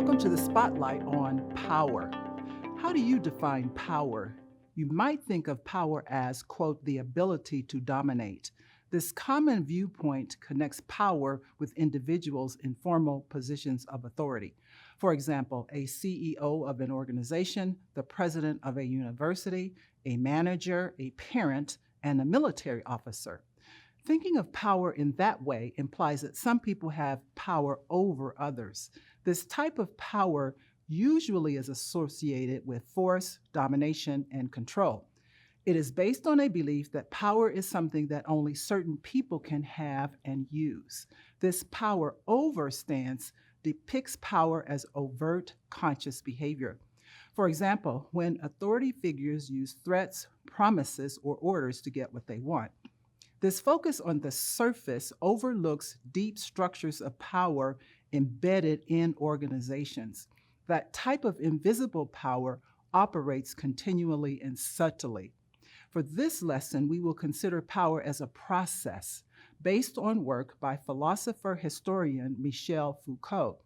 Welcome to the Spotlight on Power. How do you define power? You might think of power as, quote, the ability to dominate. This common viewpoint connects power with individuals in formal positions of authority. For example, a CEO of an organization, the president of a university, a manager, a parent, and a military officer. Thinking of power in that way implies that some people have power over others. This type of power usually is associated with force, domination, and control. It is based on a belief that power is something that only certain people can have and use. This power over stance depicts power as overt, conscious behavior. For example, when authority figures use threats, promises, or orders to get what they want. This focus on the surface overlooks deep structures of power embedded in organizations. That type of invisible power operates continually and subtly. For this lesson, we will consider power as a process based on work by philosopher-historian Michel Foucault.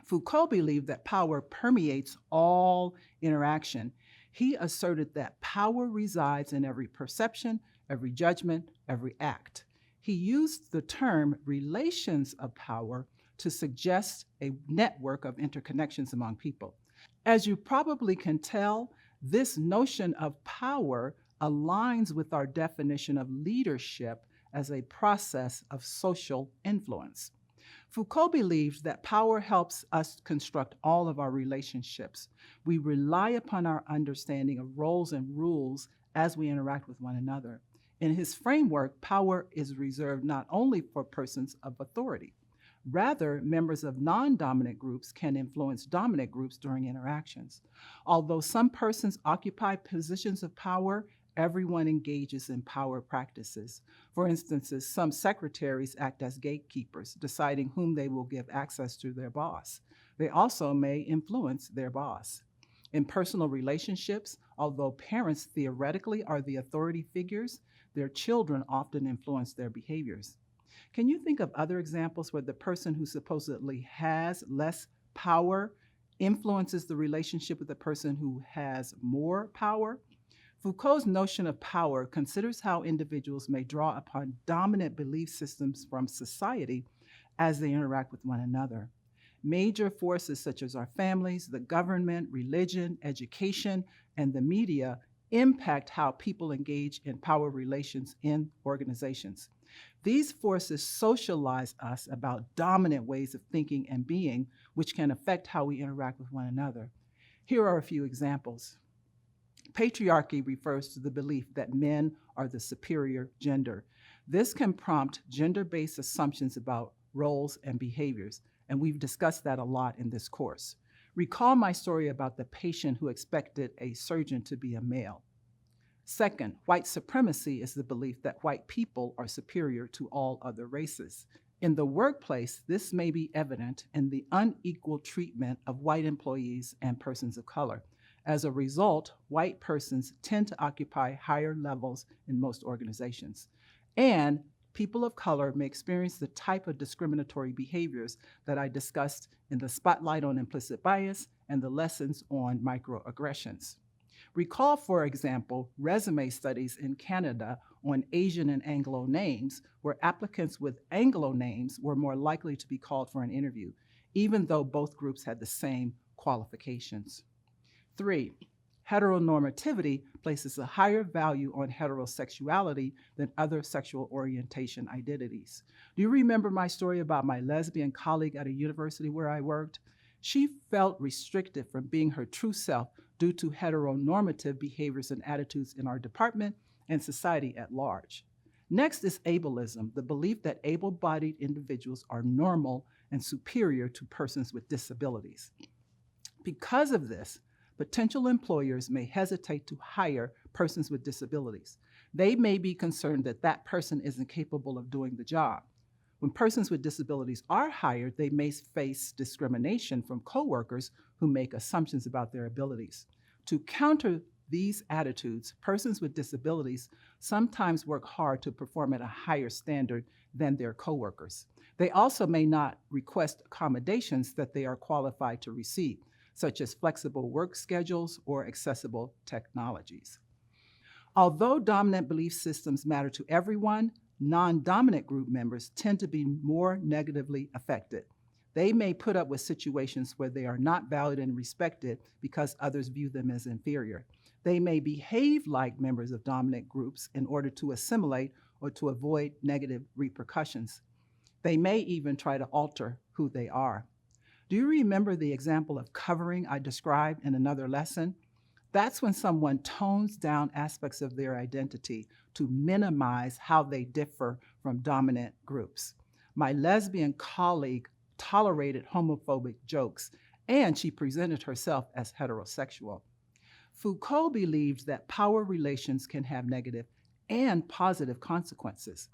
Foucault believed that power permeates all interaction. He asserted that power resides in every perception, every judgment, every act. He used the term relations of power to suggest a network of interconnections among people. As you probably can tell, this notion of power aligns with our definition of leadership as a process of social influence. Foucault believed that power helps us construct all of our relationships. We rely upon our understanding of roles and rules as we interact with one another. In his framework, power is reserved not only for persons of authority. Rather, members of non-dominant groups can influence dominant groups during interactions. Although some persons occupy positions of power, everyone engages in power practices. For instance, some secretaries act as gatekeepers, deciding whom they will give access to their boss. They also may influence their boss. In personal relationships, although parents theoretically are the authority figures, their children often influence their behaviors. Can you think of other examples where the person who supposedly has less power influences the relationship with the person who has more power? Foucault's notion of power considers how individuals may draw upon dominant belief systems from society as they interact with one another. Major forces such as our families, the government, religion, education, and the media impact how people engage in power relations in organizations. These forces socialize us about dominant ways of thinking and being, which can affect how we interact with one another. Here are a few examples. Patriarchy refers to the belief that men are the superior gender. This can prompt gender-based assumptions about roles and behaviors, and we've discussed that a lot in this course. Recall my story about the patient who expected a surgeon to be a male. Second, white supremacy is the belief that white people are superior to all other races. In the workplace, this may be evident in the unequal treatment of white employees and persons of color. As a result, white persons tend to occupy higher levels in most organizations. And people of color may experience the type of discriminatory behaviors that I discussed in the Spotlight on Implicit Bias and the lessons on microaggressions. Recall, for example, resume studies in Canada on Asian and Anglo names, where applicants with Anglo names were more likely to be called for an interview, even though both groups had the same qualifications. 3, heteronormativity places a higher value on heterosexuality than other sexual orientation identities. Do you remember my story about my lesbian colleague at a university where I worked? She felt restricted from being her true self due to heteronormative behaviors and attitudes in our department and society at large. Next is ableism, the belief that able-bodied individuals are normal and superior to persons with disabilities. Because of this, potential employers may hesitate to hire persons with disabilities. They may be concerned that that person isn't capable of doing the job. When persons with disabilities are hired, they may face discrimination from coworkers who make assumptions about their abilities. To counter these attitudes, persons with disabilities sometimes work hard to perform at a higher standard than their coworkers. They also may not request accommodations that they are qualified to receive, such as flexible work schedules or accessible technologies. Although dominant belief systems matter to everyone, non dominant group members tend to be more negatively affected. They may put up with situations where they are not valued and respected because others view them as inferior. They may behave like members of dominant groups in order to assimilate or to avoid negative repercussions. They may even try to alter who they are. Do you remember the example of covering I described in another lesson? That's when someone tones down aspects of their identity to minimize how they differ from dominant groups. My lesbian colleague tolerated homophobic jokes, and she presented herself as heterosexual. Foucault believed that power relations can have negative and positive consequences.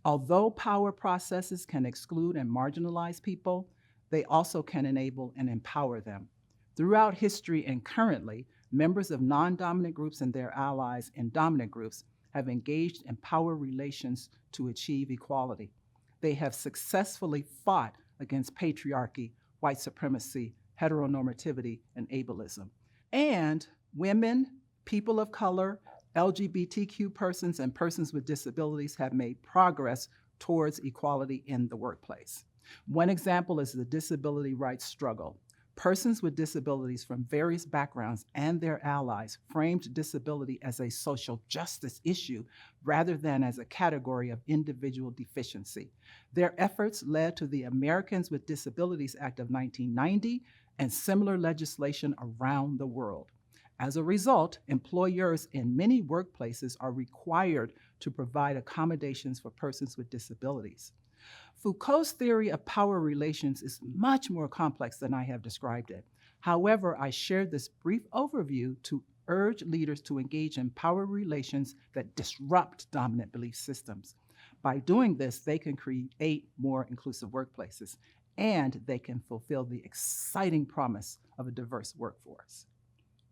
Although power processes can exclude and marginalize people, they also can enable and empower them. Throughout history and currently, members of non dominant groups and their allies in dominant groups have engaged in power relations to achieve equality. They have successfully fought against patriarchy, white supremacy, heteronormativity, and ableism. And women, people of color, LGBTQ persons, and persons with disabilities have made progress towards equality in the workplace. One example is the disability rights struggle. Persons with disabilities from various backgrounds and their allies framed disability as a social justice issue rather than as a category of individual deficiency. Their efforts led to the Americans with Disabilities Act of 1990 and similar legislation around the world. As a result, employers in many workplaces are required to provide accommodations for persons with disabilities. Foucault's theory of power relations is much more complex than I have described it. However, I shared this brief overview to urge leaders to engage in power relations that disrupt dominant belief systems. By doing this, they can create more inclusive workplaces and they can fulfill the exciting promise of a diverse workforce.